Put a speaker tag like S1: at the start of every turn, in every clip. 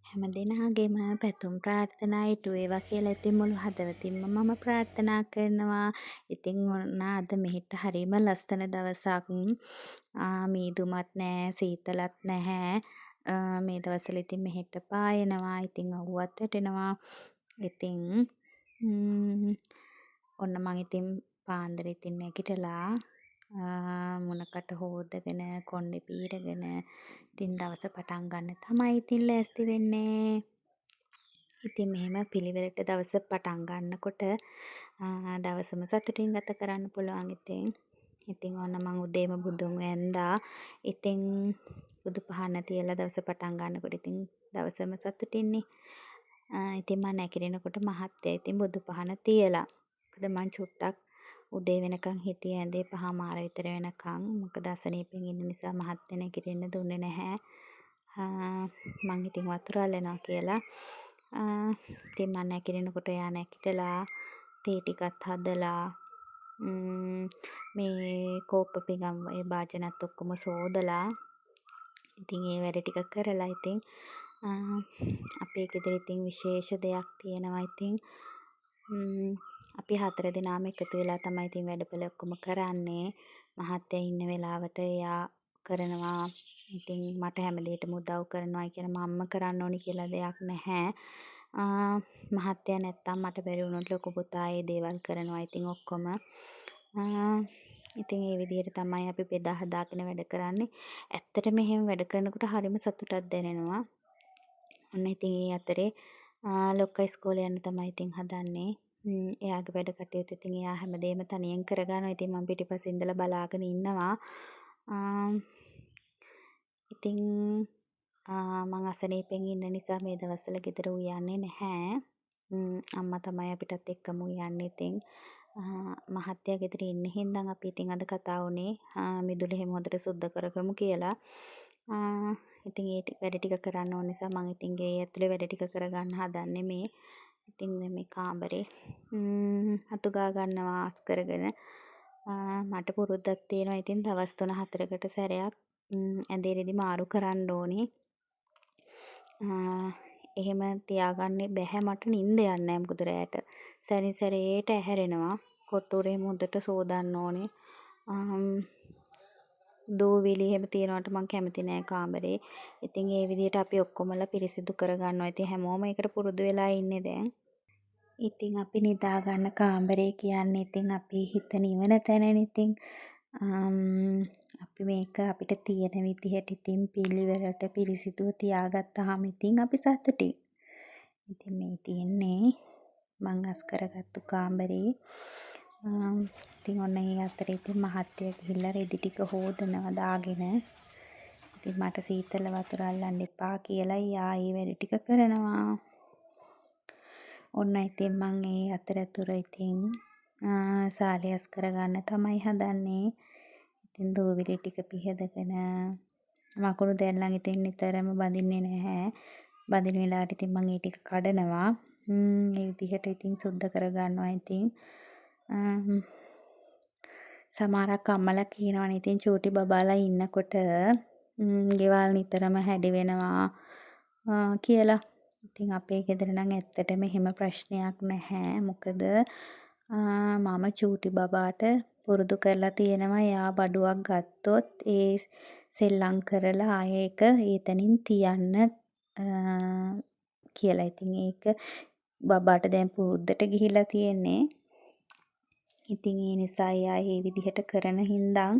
S1: හැමදෙනාගේම පැතුම් ප්‍රාර්ථනා ඉටු වේවා කියලා ඉතින් මුළු හදවතින්ම මම ප්‍රාර්ථනා කරනවා. ඉතින් ඔන්න අද මෙහෙට හරිම ලස්සන දවසක්. මීදුමත් නෑ, සීතලත් නැහැ. මේ දවස්වල ඉතින් මෙහෙට පායනවා. ඉතින් අව්වත් වැටෙනවා. ඉතින් ඔන්න මං ඉතින් පාන්දර ඉතින් නැගිටලා මුණකට හෝදගෙන කොණ්ඩේ පීරගෙන ඉතින් දවස පටන් ගන්න තමයි ඉතින් ලෑස්ති වෙන්නේ. ඉතින් මෙහෙම පිළිවෙලට දවස පටන් ගන්නකොට දවසම සතුටින් ගත කරන්න පුළුවන් ඉතින්. ඉතින් ඔන්න මං උදේම බුදුන් වැන්දා. ඉතින් බුදු පහන තියලා දවස පටන් ගන්නකොට ඉතින් දවසම සතුටින්නේ. ඉතින් මං නැගිටිනකොට මහත්තයා ඉතින් බුදු පහන තියලා. මොකද මං චුට්ටක් උදේ වෙනකන් හිටියේ ඇඳේ 5:00 විතර වෙනකන්. මොකද අසනීපෙන් ඉන්න නිසා මහත්තයා නැගිටින්න දුන්නේ නැහැ. මං ඉතින් වතුර අල්ලනවා කියලා. ඉතින් මං නැගිටිනකොට එයා නැගිටලා තේ ටිකත් හදලා මේ කෝප්ප පිඟන් ඒ භාජනත් ඔක්කොම සෝදලා ඉතින් ඒ වැඩ ටික කරලා ඉතින් අපේ ගෙදර ඉතින් විශේෂ දෙයක් තියෙනවා ඉතින් අපි 4 දෙනාම එකතු වෙලා තමයි ඉතින් වැඩපළ ඔක්කොම කරන්නේ. මහත්තයා ඉන්න වෙලාවට එයා කරනවා. ඉතින් මට හැම දෙයකටම උදව් කරනවායි කියලා මම්ම කරන්න ඕනි කියලා දෙයක් නැහැ. මහත්තයා නැත්තම් මට බැරි වුණොත් ලොකු පුතා ඒ දේවල් කරනවා ඉතින් ඔක්කොම. ඉතින් ඒ විදිහට තමයි අපි බෙදා හදාගෙන වැඩ කරන්නේ. ඇත්තටම එහෙම වැඩ කරනකොට හරිම සතුටක් දැනෙනවා. ඔන්න ඉතින් ඒ අතරේ ලොක්කා ඉස්කෝලේ යන්න තමයි ඉතින් හදන්නේ. එයාගේ වැඩ කටයුතු ඉතින් එයා හැමදේම තනියෙන් කරගන්නවා. ඉතින් මම පිටිපස්සේ ඉඳලා බලාගෙන ඉන්නවා. ඉතින් මං අසනීපෙන් ඉන්න නිසා මේ දවස්වල ගෙදර උයන්නේ නැහැ. අම්මා තමයි අපිටත් එක්කම උයන්නේ ඉතින්. මහත්තයා ගෙදර ඉන්න හින්දා අපි ඉතින් අද කතා වුණේ මිදුල එහෙම හොඳට සුද්ධ කරගමු කියලා. ඉතින් ඒ වැඩ ටික කරන්න ඕන නිසා මං ඉතින් ගේ ඇතුලේ වැඩ ටික කරගන්න හදන්නේ මේ. ඉතින් මේ කාමරේ අතු ගා ගන්නවා ආස් කරගෙන. මට පුරුද්දක් තියෙනවා ඉතින් දවස් 3-4කට සැරයක් ඇඳේ රෙදි මාරු කරන්න ඕනේ. එහෙම තියාගන්න බැහැ මට නිින්ද යන්නේ නැහැ මොකද රැයට සැරින් සැරේට ඇහැරෙනවා. කොට්ටුරේ හොඳට සෝදන්න ඕනේ. දූවිලි එහෙම තියනවට මං කැමති නෑ කාමරේ. ඉතින් ඒ විදිහට අපි ඔක්කොමලා පිරිසිදු කරගන්නවා. ඉතින් හැමෝම ඒකට පුරුදු වෙලා ඉන්නේ දැන්. ඉතින් අපි නිදා ගන්න කාමරේ කියන්නේ ඉතින් අපේ හිත නිවන තැනනේ ඉතින්. අපි මේක අපිට තියෙන විදිහට ඉතින් පිළිවෙලට පිරිසිදුව තියාගත්තාම ඉතින් අපි සතුටින්. ඉතින් මේ තියෙන්නේ මං අස් කරගත්තු කාමරේ. ඉතින් ඔන්න ඒ අතරේ ඉතින් මහත්තයා ගිහිල්ලා රෙදි ටික හොදනවා දාගෙන. ඉතින් මට සීතල වතුර අල්ලන්න එපා කියලා එයා ඒ වැඩ ටික කරනවා. ඔන්න ඉතින් මං ඒ අතරතුර ඉතින් සාලියස් කරගන්න තමයි හදන්නේ. ඉතින් දූවිලි ටික පිහදගෙන මකුණු දැන් නම් ඉතින් නිතරම බඳින්නේ නැහැ. බඳින වෙලාවට ඉතින් මං ඒ ටික කඩනවා. ඒ විදිහට ඉතින් සුද්ධ කරගන්නවා ඉතින්. සමහරක් අම්මලා කියනවනේ ඉතින් චූටි බබාලා ඉන්නකොට ගෙවල් නිතරම හැඩි වෙනවා කියලා. ඉතින් අපේ ගෙදර නම් ඇත්තටම එහෙම ප්‍රශ්නයක් නැහැ. මොකද මම චූටි බබාට පුරුදු කරලා තියෙනවා එයා බඩුවක් ගත්තොත් ඒ සෙල්ලම් කරලා ආයේ ඒක එතනින් තියන්න කියලා. ඉතින් ඒක බබාට දැන් පුරුද්දට ගිහිල්ලා තියෙන්නේ. ඉතින් ඒ නිසා එයා ඒ විදිහට කරන හින්දා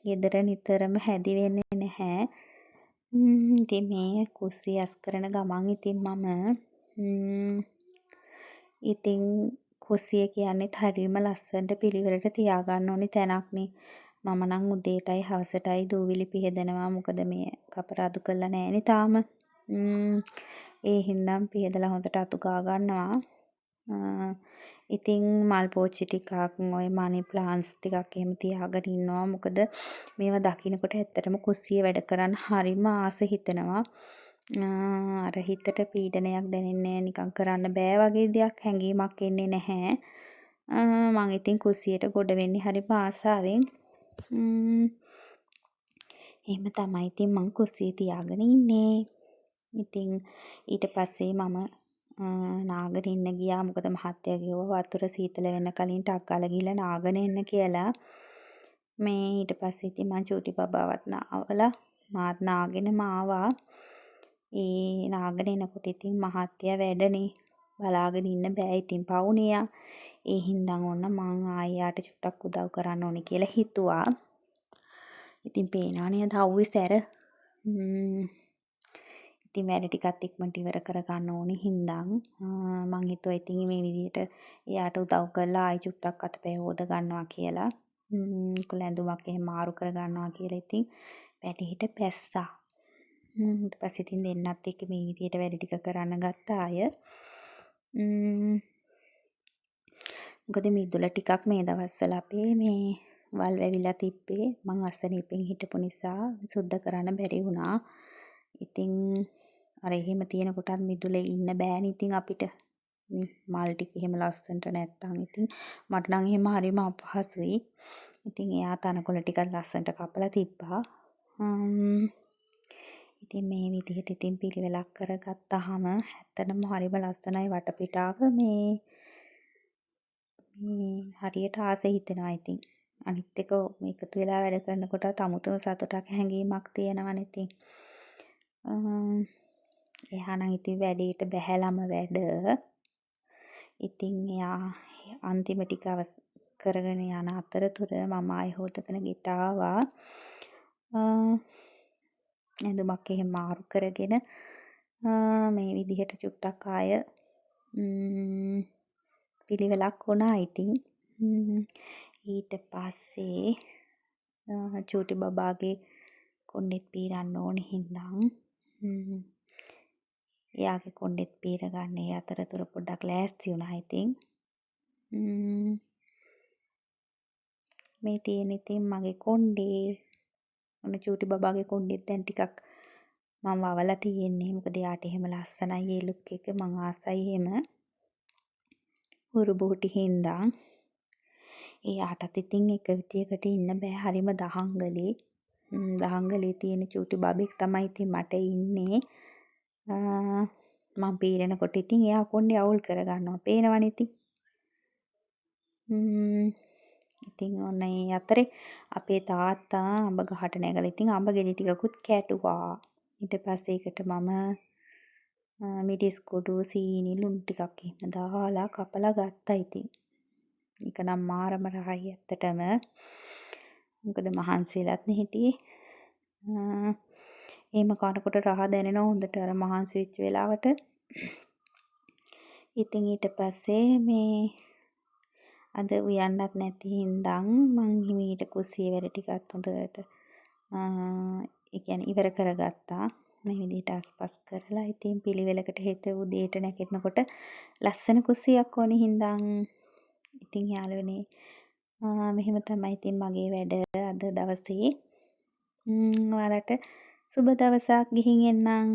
S1: ගෙදර නිතරම හැදි වෙන්නේ නැහැ. ඉතින් මේ කුස්සිය අස් කරන ගමන් ඉතින් මම ඉතින් කුස්සිය කියන්නේත් හරියම ලස්සනට පිළිවෙලට තියාගන්න ඕනි තැනක්නේ. මම නම් උදේටයි හවසටයි දූවිලි පිහදනවා. මොකද මේ කපරාදු කරලා නැහැනේ තාම. ඒ හින්දා පිහදලා හොඳට අතු ගා ගන්නවා. ඉතින් මල් පෝච්චි ටිකක් ඔය මනි ප්ලාන්ට්ස් ටිකක් එහෙම තියාගෙන ඉන්නවා. මොකද මේවා දකින්නකොට ඇත්තටම කුස්සිය වැඩ කරන්න හරිම ආස හිතෙනවා. අර හිතට පීඩනයක් දැනෙන්නේ නිකන් කරන්න බෑ වගේ දෙයක් හැඟීමක් එන්නේ නැහැ. මං ඉතින් කුස්සියට ගොඩ වෙන්නේ හරිම ආසාවෙන්. එහෙම තමයි ඉතින් මං කුස්සිය තියාගෙන ඉන්නේ. ඉතින් ඊට පස්සේ මම නාගෙන ඉන්න ගියා. මොකද මහත්තයා කිව්වා වතුර සීතල වෙන්න කලින් ටක් ගාලා ගිහලා නාගෙන එන්න කියලා. මේ ඊට පස්සේ ඉතින් මං චූටි බබාවත් නාවලා මාත් නාගෙනම ආවා. ඒ නාගෙන එනකොට ඉතින් මහත්තයා වැඩනේ බලාගෙන ඉන්න බෑ. ඉතින් පවුනේ ඒ හින්දා ඔන්න මං ආයෙ යාට චුට්ටක් උදව් කරන්න ඕනේ කියලා හිතුවා. ඉතින් පේනවා නේද හව්වේ සැර. ඉතින් වැඩ ටිකත් ඉක්මනට ඉවර කරගන්න ඕනේ හින්දා මං හිතුවා ඉතින් මේ විදිහට එයාට උදව් කරලා ආයෙ චුට්ටක් අතපය හොද ගන්නවා කියලා. ඇඳුමක් එහෙම මාරු කර ගන්නවා කියලා ඉතින් වැඩේට පැස්සා. ඊට පස්සේ ඉතින් දෙන්නත් එක්ක මේ විදිහට වැඩ ටික කරන්න ගත්තා අය. මොකද මිදුල ටිකක් මේ දවස්වල අපේ මේ වල් වැවිලා තිබ්බේ. මං අසනීපෙන් හිටපු නිසා සුද්ධ කරන්න බැරි වුණා. ඉතින් අර එහෙම තියෙනකොටත් මිදුලේ ඉන්න බෑනේ ඉතින් අපිට. මල් ටික එහෙම ලස්සනට නැත්තම් ඉතින් මට නම් එහෙම හරිම අපහසුයි. ඉතින් එයා තනකොළ ටිකක් ලස්සනට කපලා තිබ්බා. ඉතින් මේ විදිහට ඉතින් පිළිවෙලක් කරගත්තාම ඇත්තටම හරිම ලස්සනයි වටපිටාව මේ හරියට ආස හිතෙනවා ඉතින්. අනිත් එක එකතු වෙලා වැඩ කරනකොට අමුතුම සතුටක් හැඟීමක් තියෙනවනේ ඉතින්. එයා නම් ඉතින් වැඩේට බැහැලම වැඩ. ඉතින් එයා අන්තිම ටික කරගෙන යන අතරතුර මම ආයෙ හොදගෙන ගෙට ආවා. ඇඳුමක් එහෙම මාරු කරගෙන මේ විදිහට චුට්ටක් ආය පිළිවෙලක් වුණා ඉතින්. ඊට පස්සේ චූටි බබාගේ කොණ්ඩෙත් පීරන්න ඕනේ හින්දා එයාගේ කොණ්ඩෙත් පීර ගන්න ඒ අතරතුර පොඩ්ඩක් ලෑස්ති වුණා ඉතින්. මේ තියෙන ඉතින් මගේ කොණ්ඩේ. ඔන්න චූටි බබාගේ කොණ්ඩෙත් දැන් ටිකක් මම වවලා තියෙන්නේ. මොකද එයාට එහෙම ලස්සනයි ඒ ලුක් එක. මං ආසයි එහෙම. හුරු බුටි හින්දා. එයාටත් ඉතින් එක විදියකට ඉන්න බෑ. හරිම දහංගලේ. දහංගලේ තියෙන චූටි බබෙක් තමයි ඉතින් මට ඉන්නේ. මම පීරනකොට ඉතින් එයා කොණ්ඩේ අවුල් කරගන්නවා. පේනවනේ ඉතින්. ඉතින් ඔන්න ඒ අතරේ අපේ තාත්තා අඹ ගහට නැගලා ඉතින් අඹ ගෙඩි ටිකකුත් කැටුවා. ඊට පස්සේ ඒකට මම මිරිස් කුඩු සීනි ලුණු ටිකක් එහෙම දාලා කපලා ගත්තා ඉතින්. ඒක නම් මාරම රහයි ඇත්තටම. මොකද මහන්සි වෙලත් නේ හිටියේ. එහෙම කනකොට රහ දැනෙනවා හොඳට අර මහන්සි වෙච්ච වෙලාවට. ඉතින් ඊට පස්සේ මේ අද උයන්නත් නැති හින්දා මං හිමීට කුස්සියේ වැඩ ටිකත් හොඳට ඒ කියන්නේ ඉවර කරගත්තා. මේ විදිහට අස්පස් කරලා ඉතින් පිළිවෙලකට හෙට උදේට නැගිටිනකොට ලස්සන කුස්සියක් ඕනේ හින්දා ඉතින් යාළුවනේ මෙහෙම තමයි ඉතින් මගේ වැඩ අද දවසේ. ඔයාලට සුබ දවසක් ගිහින් එන්නම්.